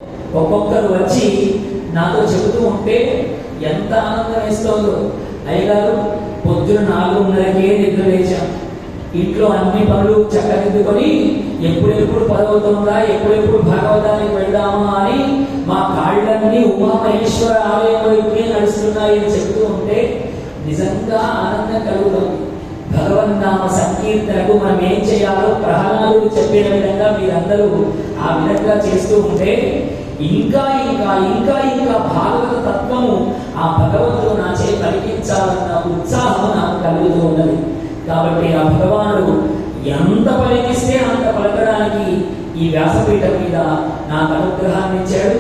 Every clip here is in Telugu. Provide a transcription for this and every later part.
ఒక్కొక్కరు వచ్చి నాతో చెబుతూ ఉంటే ఎంత ఆనందం వేస్తుందో. అయ్యగారు పొద్దున 4:30కే నిద్ర లేచాం, ఇంట్లో అన్ని పనులు చక్కదిద్దుకొని ఎప్పుడెప్పుడు పదవుతుందా, ఎప్పుడెప్పుడు భాగవతానికి వెళ్దామా అని మా కాళ్ళన్నీ ఉమామహేశ్వర ఆలయం వైపుకే నడుస్తున్నాయని చెబుతూ ఉంటే నిజంగా ఆనందం కలుగుతుంది. భగవన్నామ సంకీర్తనకు మనం ఏం చేయాలో ప్రహ్లాదుడు చెప్పిన విధంగా మీరందరూ ఆ విధంగా చేస్తూ ఉంటే ఇంకా ఇంకా ఇంకా ఇంకా భాగవత తత్వము ఆ భగవంతుడు నాచే పలికించాలన్న ఉత్సాహం నాకు కలుగుతూ ఉన్నది. కాబట్టి ఆ భగవానుడు ఎంత పలికిస్తే అంత పలకడానికి ఈ వ్యాసపీఠం మీద నాకు అనుగ్రహాన్ని ఇచ్చాడు.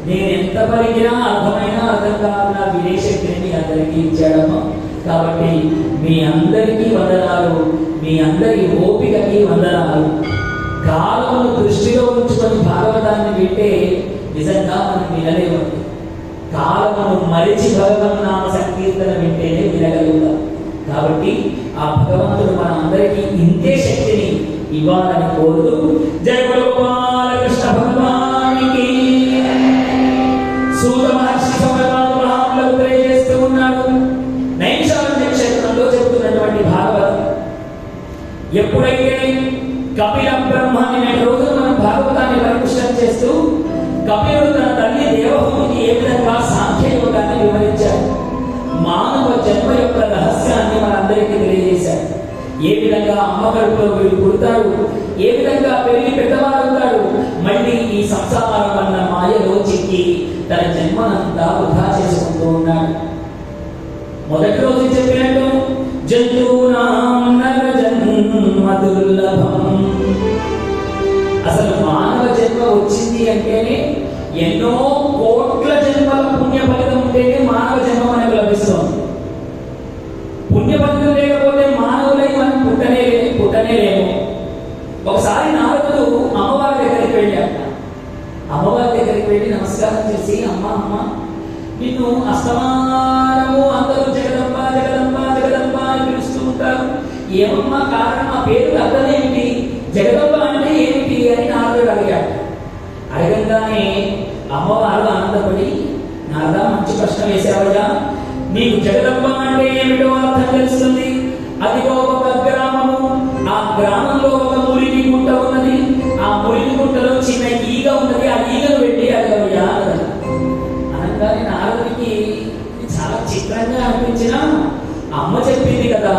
నేను ఎంత పలికినా అర్థమైనా అర్థం కాకుండా వినేశక్తిని అందరికీ ఇచ్చాడమ్మా. కాబట్టి మీ అందరికీ వందనాలు, మీ అందరి ఓపికకి వందనాలు. కాలమును దృష్టిలో ఉంచుకొని భాగవతాన్ని వింటే నిజంగా మనం వినలేమండి. కాలమును మరిచి భగవన్నామ సంకీర్తన వింటేనే వినగలుగుతాం. కాబట్టి ఆ భగవంతుడు మన అందరికీ ఇంతే శక్తిని ఇవ్వాలని కోరుతూ జయ గోపాలకృష్ణ భగవానికి సూత మహర్షి మహాములకు తెలియజేస్తూ ఉన్నాడు. నైమిషారణ్య క్షేత్రంలో చెబుతున్నటువంటి భాగవతం ఎప్పుడైతే కపిల బ్రహ్మాన్ని నేటి రోజున మనం భాగవతాన్ని పరిపుష్టం చేస్తూ కపిలుడు తన తల్లి దేవహూతికి ఏ విధంగా సాంఖ్య యోగాన్ని వివరించాడు, మానవ జన్మ యొక్క రహస్యాన్ని మనందరికీ తెలియజేశాడు. ఏ విధంగా అమ్మ కడుపులో వీడు పుడతాడు, ఏ విధంగా పెరిగి పెద్దవాడుతాడు, మళ్ళీ ఈ సంసారం అన్న మాయలో చిక్కి తన జన్మనంతా వృధా చేసుకుంటూ ఉన్నాడు. మొదటి రోజు చెప్పినట్టు జంతువునాం నర జన్మ దుర్లభం. అసలు మానవ జన్మ వచ్చింది అంటేనే ఎన్నో కోట్ల జన్మల పుణ్య ఫలితం ఉంటేనే మానవ జన్మ మనకు లభిస్తుంది. పుణ్య ఫలితం లేకపోతే మానవులై మనం పుట్టనేలేము. ఒకసారి నారదుడు అమ్మవారి దగ్గరికి వెళ్ళాట. అమ్మవారి దగ్గరికి వెళ్ళి నమస్కారం చేసి అమ్మ నిన్ను అస్తమానము అందరూ జగదంబ జగదంబ జగదంబ అని పిలుస్తూ ఉంటారు, ఏమమ్మా కారణం, ఆ పేరు అర్థమేమిటి, జగదంబ అంటే ఏమిటి అని నారదుడు అడిగాడు. అడగంగానే అమ్మవారు ఆనందపడి నారదా మంచి ప్రశ్న వేశావయ్యా, నీకు జగదంబ అంటే ఏమిటో అర్థం తెలుస్తుంది. అదిగో ఒక గ్రామము, ఆ గ్రామంలో ఒక మురికి గుంట ఉన్నది, ఆ మురికి గుంటలో చిన్న ఈగ ఉన్నది, ఆ ఈగను పెట్టి అడగవయ్యా అనగానే నారదుడికి చాలా చిత్రంగా అనిపించినా అమ్మ చెప్పింది కదా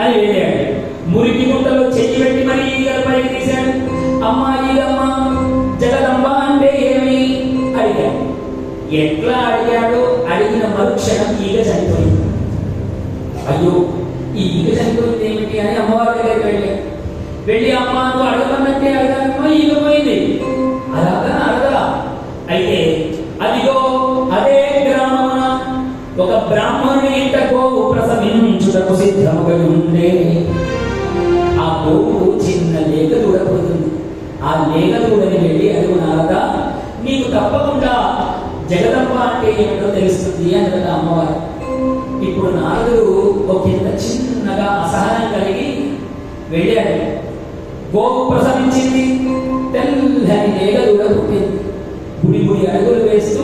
అని వెళ్ళాడు. మురికి గుంటలో చెయ్యి పెట్టి మరి ఈగల పైకి తీశాడు. అమ్మ ఈగమ్మ జగదంబ అంటే ఏమి అడిగాడు. ఎట్లా అడిగాడు, అడిగిన మరుక్షణం ఈగ చనిపోయింది. అయ్యో ఈ ఈగ చనిపోయింది ఏమిటి అని అమ్మవారి దగ్గరికి వెళ్ళాడు. వెళ్ళి అమ్మ నువ్వు అడగమన్నట్టే అడగాలమ్మా, ఈగ పోయింది. అలాగా అడగరా? అయితే అదిగో అదే గ్రామమున ఒక బ్రాహ్మణుని ఇంట గోవు ప్రసవించుటకు సిద్ధముగా ఉండే. ఆ గోవు చిన్న లేగ దూడ పుడుతుంది. ఆ లేగ దూడని వెళ్ళి అడుగు నారదా, నీకు తప్పకుండా జగదంబ అంటే ఏమిటో తెలుస్తుంది అని అమ్మవారు. ఇప్పుడు నారదుడు ఒక కింద చిన్నగా అసహనం కలిగి వెళ్ళాడు. గోవు ప్రసవించింది, తెల్లని లేగ దూడ పుట్టింది. గుడి అడుగులు వేస్తూ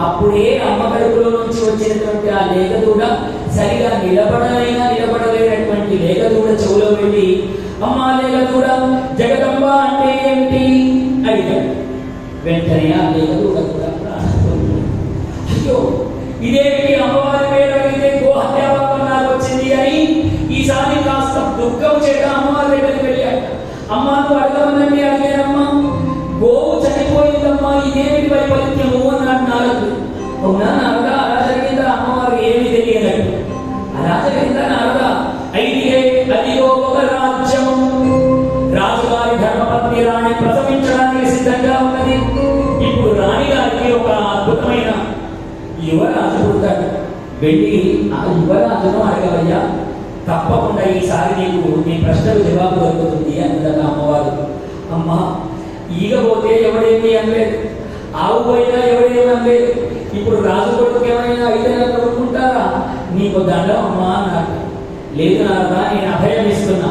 అప్పుడే అమ్మ కడుపులో నుంచి వచ్చినటువంటి ఆ లేగదూడ సరిగా నిలబడలేనటువంటి లేగదూడ చెవులో వెళ్ళి అమ్మ లేగదూడ జగదంబ అంటే ఏమిటి అడిగాడు. వెంటనే ఆ లేగదూడ కూడా అయ్యో ఇదేమిటి అమ్మవారి పేరు అడిగితే గోహత్యాపాపం నాకు వచ్చింది అని ఈసారి కాస్త దుఃఖం చేత అమ్మవారి దగ్గరికి వెళ్ళాడు. అమ్మ నువ్వు అడగమన్నట్టు అడిగానమ్మా, గోవు చనిపోయిందమ్మా, ఇదేమిటి వైపరీత్యము అన్నాడు నారదుడు. అవునా నారదా, అలా జరిగిందా? అమ్మవారు ఏమి తెలియదు. అలా జరిగిందా నారదా? అయితే అదిగో ఒక రాజ్యము, రాజుగారి ధర్మపత్ని రాణి ప్రసవించడానికి సిద్ధంగా ఉన్నది. ఇప్పుడు రాణి గారికి ఒక అద్భుతమైన యువరాజు పుడతాడు. వెళ్ళి ఆ యువరాజును అడగవయ్యా, తప్పకుండా ఈసారి నీకు నీ ప్రశ్నకు జవాబు దొరుకుతుంది అన్నదట అమ్మవారు. అమ్మ ఈగ పోతే ఎవడేమి అనలేదు, ఆవు పోయినా ఎవడేమి అనలేదు, ఇప్పుడు రాజు కొడుకు ఏమైనా అయితే కొడుకుంటారా? నీకు దండం అమ్మా అన్నాడు. లేదు నారదా, నేను అభయం ఇస్తున్నా,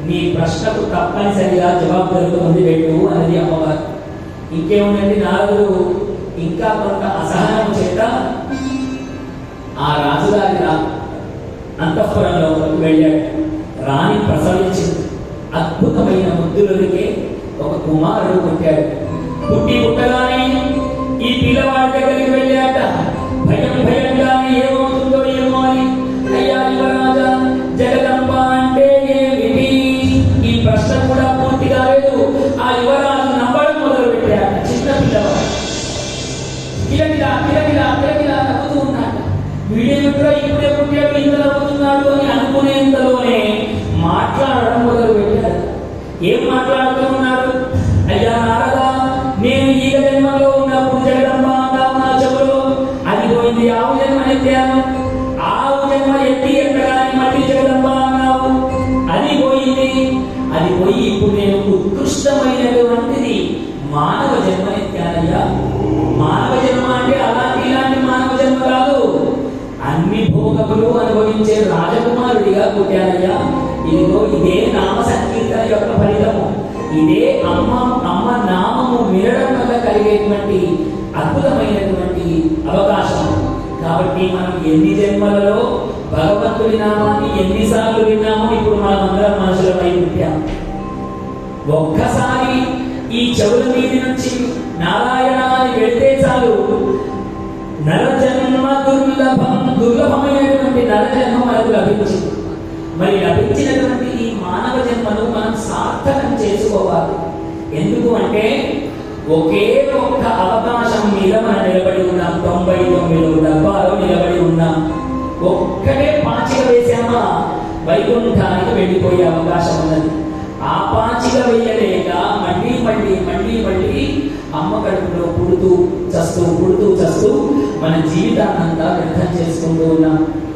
నీ ప్రశ్నకు తప్పనిసరిగా జవాబు దొరుకుతుంది వెళ్ళు అన్నది అమ్మవారు. ఇంకేముందండి, నారదుడు ఇంకా కొంత అసహనం చేత ఆ రాజుగారి అంతఃపురంలో వెళ్ళాడు. రాణి ప్రసవించింది. అద్భుతమైన ముద్దులకే ఒక కుమారుడు పుట్టాడు. పుట్టి పుట్టగానే ఈ పిల్లవాడి దగ్గరికి వెళ్ళాట. భయంగానే ఏమవుతుందో ఏమో అని. అయ్యా యువరాజా, జగదంబ అంటే ఏమిటి? ఈ ప్రశ్న కూడా పూర్తి కాలేదు. ఆ యువరాజు నవ్వడం మొదలు పెట్టాడు. చిన్న పిల్లవాడు కిలకిలా నవ్వుతూ ఉన్నాడు. వీడేమిట్రా ఇప్పుడే పుట్టాడు, ఇంత నవ్వుతున్నాడు అని అనుకునేంతలోనే మాట్లాడడం మొదలు పెట్టాడు. ఏం మాట్లాడుతూ ఉన్నాడు? అయ్యా నారదా, నేను ఈ జన్మలో ఉన్నప్పుడు జగదంబ అన్నావు నా చెవులో, అది పోయింది. ఆవు జన్మ ఎత్తాను, ఆవు జన్మ ఎత్తి ఎక్కగానే మళ్ళీ జగదంబ అన్నావు, అది పోయింది. అది పోయి ఇప్పుడు నేను ఉత్కృష్టమైనటువంటిది మానవ జన్మ ఎత్తానయ్యా. మానవ జన్మ అంటే ఇలాంటి మానవ జన్మ కాదు, అన్ని భోగములు అనుభవించే రాజకుమారుడిగా పుట్టానయ్యా. ఇదే నామ సంకీర్తన యొక్క ఫలితము. ఇదే అమ్మ నామము వినడం వల్ల కలిగేటువంటి అద్భుతమైనటువంటి అవకాశం. కాబట్టి మనం ఎన్ని జన్మలలో భగవంతుడి నామాన్ని ఎన్నిసార్లు విన్నామో ఇప్పుడు మనం అందరం మనుషులపై పుట్టాం. ఒక్కసారి ఈ చెవుల మీద నుంచి నారాయణ అని వెళ్తే చాలు, నరజన్మ దుర్లభమైనటువంటి నరజన్మ మనకు లభించింది. మరి లభించినటువంటి ఈ మానవ జన్మను మనం సార్థకం చేసుకోవాలి. ఎందుకు అంటే ఒకే ఒక్క అవకాశం మీద మనం నిలబడి ఉన్నాం. 99 డబ్బాలో నిలబడి ఉన్నాం. ఒక్కటే పాచిక వేసామా వైకుంఠానికి వెళ్ళిపోయే అవకాశం ఉన్నది. ఆ పాచిక వేయలేక మళ్ళీ అమ్మ కడుపులో పుడుతూ చస్తూ మన జీవితాన్నంతా వ్యర్థం